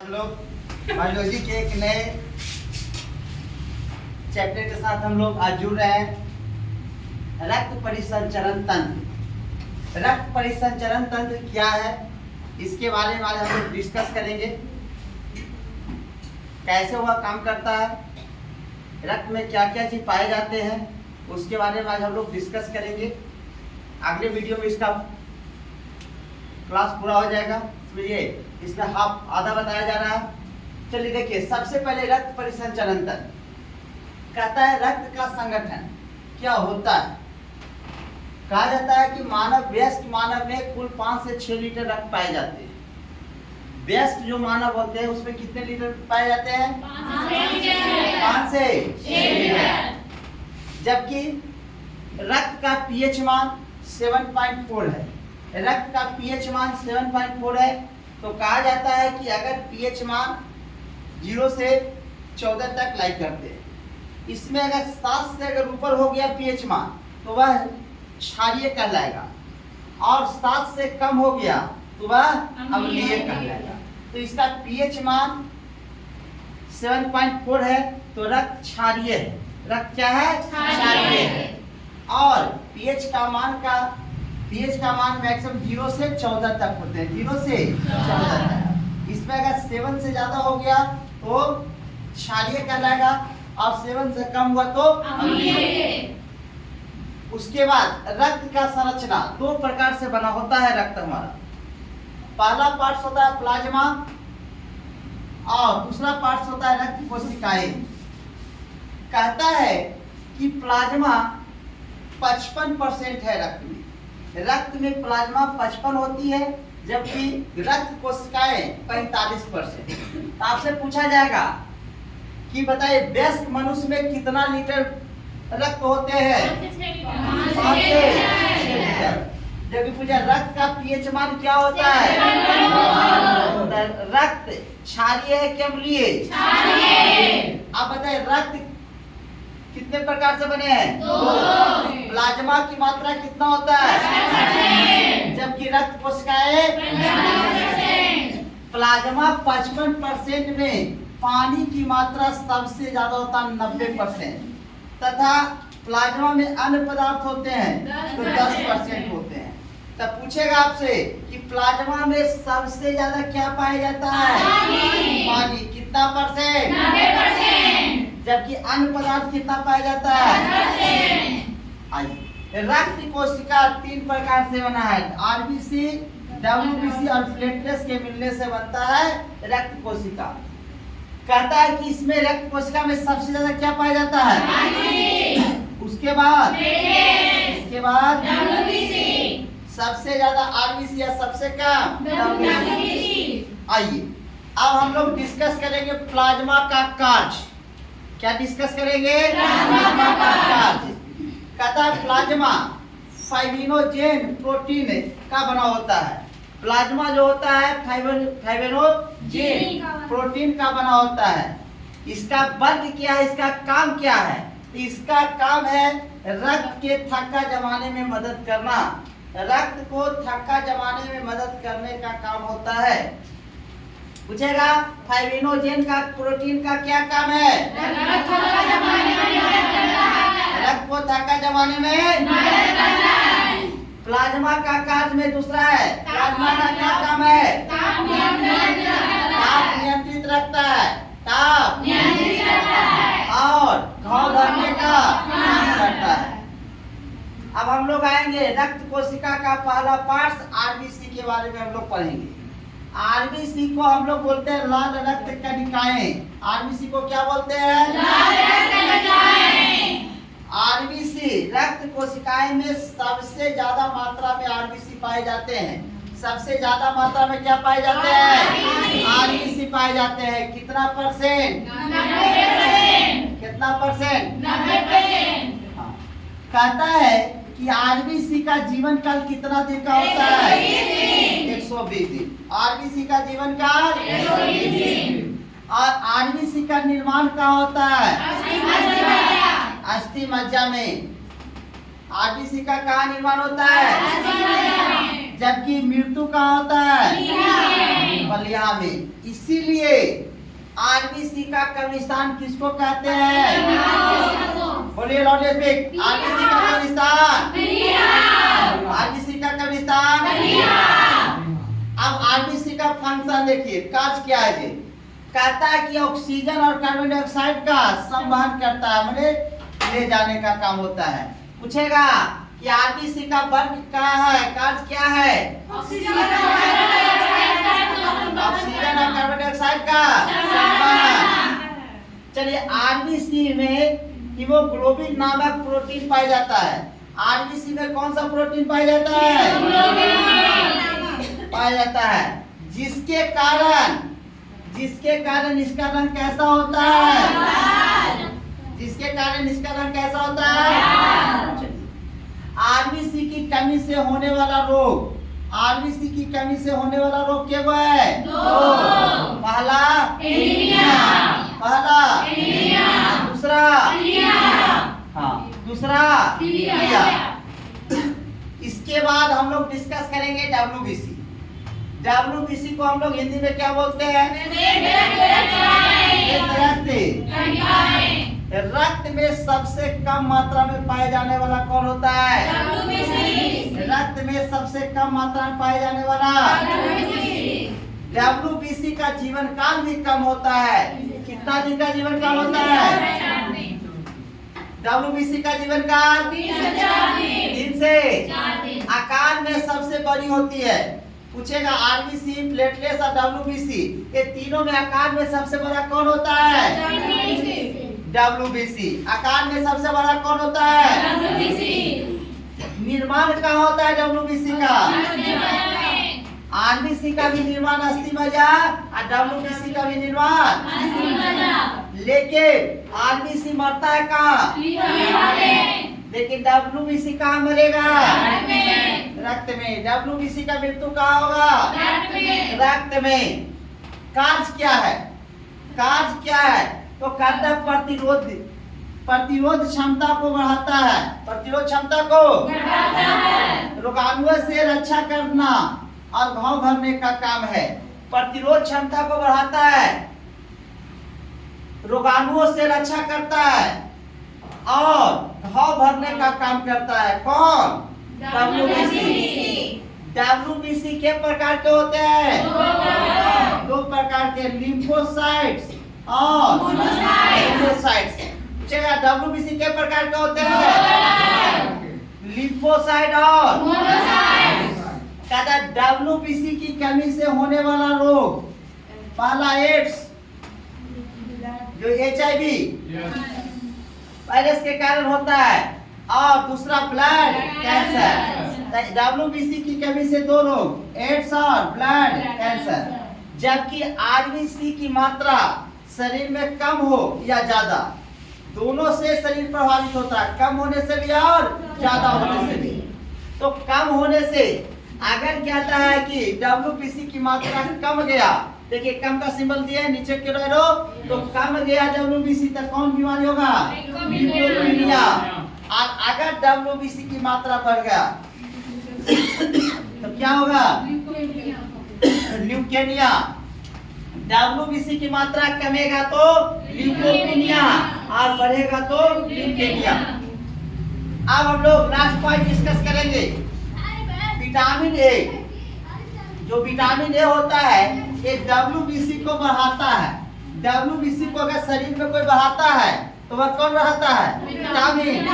हम लोग बायोलॉजी के एक नए चैप्टर के साथ हम लोग आज जुड़ रहे हैं। रक्त परिसंचरण तंत्र। रक्त परिसंचरण तंत्र क्या है, इसके बारे में आज हम लोग डिस्कस करेंगे। कैसे वह काम करता है, रक्त में क्या क्या चीज पाए जाते हैं, उसके बारे में आज हम लोग डिस्कस करेंगे। अगले वीडियो में इसका क्लास पूरा हो जाएगा। इसमें हाफ आधा बताया जा रहा है। चलिए देखिए, सबसे पहले रक्त परिसंचरण तंत्र कहता है रक्त का संगठन क्या होता है। कहा जाता है कि वयस्क मानव में कुल 5 से 6 लीटर रक्त पाए जाते हैं। वयस्क जो मानव होते हैं उसमें कितने लीटर पाए जाते हैं? 5 से 6 लीटर। जबकि रक्त का पीएच मान 7.4 है। रक्त का पीएच मान 7.4 है तो कहा जाता है कि अगर पीएच मान 0 से 14 तक लाइक करते हैं, इसमें अगर 7 से अगर ऊपर हो गया पीएच मान तो वह क्षारीय कहलाएगा, और 7 से कम हो गया तो वह अम्लीय कहलाएगा। तो इसका पीएच मान 7.4 है तो रक्त क्षारीय है। रक्त क्या है? क्षारीय है। और पीएच का मान मैक्सिमम 0 से 14 तक होते हैं। 0 से 14 तक। इसमें अगर 7 से ज्यादा हो गया तो क्षारीय कहलाएगा, और 7 से कम हुआ तो अम्लीय। उसके बाद रक्त का संरचना 2 प्रकार से बना होता है। रक्त हमारा पहला पार्ट होता है प्लाज्मा, और दूसरा पार्ट होता है रक्त कोशिकाएं। कहता है कि प्लाज्मा 55% है रक्त में। रक्त में प्लाज्मा 55 होती है, जबकि रक्त कोशिकाएं 45%। तो आपसे पूछा जाएगा कि बताइए वयस्क मनुष्य में कितना लीटर रक्त होते हैं? 5 से 6 लीटर। जबकि पूछा रक्त का पीएच मान क्या होता है? रक्त क्षारीय है कि अम्लीय? आप बताइए रक्त कितने प्रकार से बने हैं? 2। प्लाज्मा की मात्रा कितना होता है? जबकि रक्त कोशिकाएं प्लाज्मा 55% में पानी की मात्रा सबसे ज्यादा होता है 90%, तथा प्लाज्मा में अन्य पदार्थ होते हैं तो 10% होते हैं। तब पूछेगा आपसे कि प्लाज्मा में सबसे ज्यादा क्या पाया जाता है? पानी। कितना परसेंट? 90%। जबकि अन्य पदार्थ कितना पाया जाता है? आइए, रक्त कोशिका 3 प्रकार से बना है। आरबीसी, डब्ल्यूबीसी और प्लेटलेट्स के मिलने से बनता है रक्त कोशिका। कहता है कि इसमें रक्त कोशिका में सबसे ज्यादा क्या पाया जाता है? उसके बाद सबसे ज्यादा आरबीसी या सबसे कम डब्ल्यूबीसी। आइए अब हम लोग डिस्कस करेंगे प्लाज्मा का कार्य। क्या डिस्कस करेंगे? प्लाज्मा का कार्य। कहता है प्लाज्मा फाइब्रिनोजेन प्रोटीन का बना होता है। प्लाज्मा जो होता है फाइब्रिनोजेन प्रोटीन का बना होता है। इसका वर्क क्या है, इसका काम क्या है? इसका काम है रक्त के थक्का जमाने में मदद करना। रक्त को थक्का जमाने में मदद करने का काम होता है। पूछेगा फाइब्रिनोजेन का प्रोटीन का क्या काम है? रक्त को थक्का जमाने में मदद करना है। प्लाज्मा का कार्य में दूसरा है। प्लाज्मा का क्या काम है? ताप नियंत्रित रखता है। ताप नियंत्रित रखता है और घाव भरने का काम करता है। अब हम लोग आएंगे रक्त कोशिका का पहला पार्ट आरबीसी के बारे में हम लोग पढ़ेंगे। आरबीसी को हम लोग बोलते हैं लाल रक्त कणिकाएं। आरबीसी को क्या बोलते हैं? लाल रक्त कणिकाएं। आरबीसी रक्त कोशिकाएं में सबसे ज्यादा मात्रा में आरबीसी पाए जाते हैं। सबसे ज्यादा मात्रा में क्या पाए जाते हैं? आरबीसी पाए जाते हैं। कितना परसेंट? 90%। कितना परसेंट? 90%। कहता है कि आरबीसी का जीवन काल कितना दिन का होता है? 120 दिन। आरबीसी का जीवन काल 120 दिन। और आरबीसी का निर्माण कहाँ होता है? अस्थि मज्जा में। आरबीसी का कहाँ निर्माण होता है? जबकि मृत्यु कहाँ होता है? बलिया में। इसीलिए आरबीसी का कब्रिस्तान किसको कहते हैं? बोलिए लाउडली स्पीक। आरबीसी का कब्रिस्तान, आरबीसी का कब्रिस्तान। अब आरबीसी का फंक्शन देखिए, कार्य क्या है जी? कहता है कि ऑक्सीजन और कार्बन डाइऑक्साइड का संवहन करता है, मतलब ले जाने का काम होता है। पूछेगा कि आरबीसी का वर्क क्या है, कार्य क्या है? ऑक्सीजन और कार्बन डाइऑक्साइड का संवहन। चलिए, आरबीसी में हीमोग्लोबिन नामक प्रोटीन पाया जाता है। आरबीसी में कौन सा प्रोटीन पाया जाता है? पाया जाता है, जिसके कारण इसका रंग कैसा होता है? जिसके कारण इसका रंग कैसा होता है? आरबीसी की कमी से होने वाला रोग, आरबीसी की कमी से होने वाला रोग क्या है? पहला एनीमिया, पहला दूसरा, हाँ दूसरा पीलिया। इसके बाद हम लोग डिस्कस करेंगे डब्ल्यूबीसी। डब्ल्यूबीसी को हम लोग हिंदी में क्या बोलते हैं? रक्त में सबसे कम मात्रा में पाए जाने वाला कौन होता है? रक्त में सबसे कम मात्रा में पाए जाने वाला डब्ल्यूबीसी का जीवन काल भी कम होता है। कितना दिन का जीवन काल होता है? डब्ल्यूबीसी का जीवन काल 3 से 4 दिन। आकार में सबसे बड़ी होती है। पूछेगा आरबीसी, प्लेटलेट्स और डब्ल्यूबीसी, ये तीनों में आकार में सबसे बड़ा कौन होता है? डब्ल्यूबीसी। आकार में सबसे बड़ा कौन होता है? निर्माण कहाँ होता है डब्ल्यूबीसी का? आरबीसी का भी निर्माण अस्थि मज्जा और डब्ल्यूबीसी का भी निर्माण, लेकिन आरबीसी मरता है कहाँ? लेकिन डब्ल्यूबीसी कहाँ मरेगा? रक्त में। डब्ल्यूबीसी का मृत्यु कहाँ होगा? रक्त में। कार्य क्या है? कार्य क्या है? तो करता प्रतिरोध क्षमता को बढ़ाता है। प्रतिरोध क्षमता को बढ़ाता है। रोगाणुओं से रक्षा करना और घाव भरने का काम है। प्रतिरोध क्षमता को बढ़ाता है, रोगाणुओं से रक्षा करता है और घाव भरने का काम करता है। कौन? डब्ल्यूबीसी। डब्ल्यूबीसी के प्रकार के होते हैं? 2 प्रकार के, लिम्फोसाइट्स और मोनोसाइट्स। पूछेगा डब्ल्यूबीसी के प्रकार के होते हैं? लिम्फोसाइट और मोनोसाइट्स। कहता डब्ल्यूबीसी की कमी से होने वाला रोग, पहला एड्स जो HIV वायरस के कारण होता है, और दूसरा ब्लड कैंसर। डब्ल्यूबीसी की कमी से 2 रोग, एड्स और ब्लड कैंसर। जबकि आरबीसी की मात्रा शरीर में कम हो या ज्यादा, दोनों से शरीर प्रभावित होता है, कम होने से भी और ज्यादा होने से भी। तो कम होने से अगर कहता है कि डब्ल्यूबीसी की मात्रा कम गया, देखिए कम का सिंबल दिया है नीचे के रो, तो कम गया डब्ल्यूबीसी तक कौन बीमारी होगा? ल्यूकेमिया। और अगर डब्ल्यूबीसी की मात्रा बढ़ गया तो क्या होगा? ल्यूकेमिया। डब्ल्यूबीसी की मात्रा कमेगा तो ल्यूकेमिया और बढ़ेगा तो ल्यूकेमिया। अब हम लोग लास्ट पॉइंट डिस्कस करेंगे, विटामिन ए। जो विटामिन ए होता है ये डब्ल्यूबीसी को बढ़ाता है। डब्ल्यूबीसी को अगर शरीर में कोई बढ़ाता है तो वह कौन बढ़ाता है? विटामिन।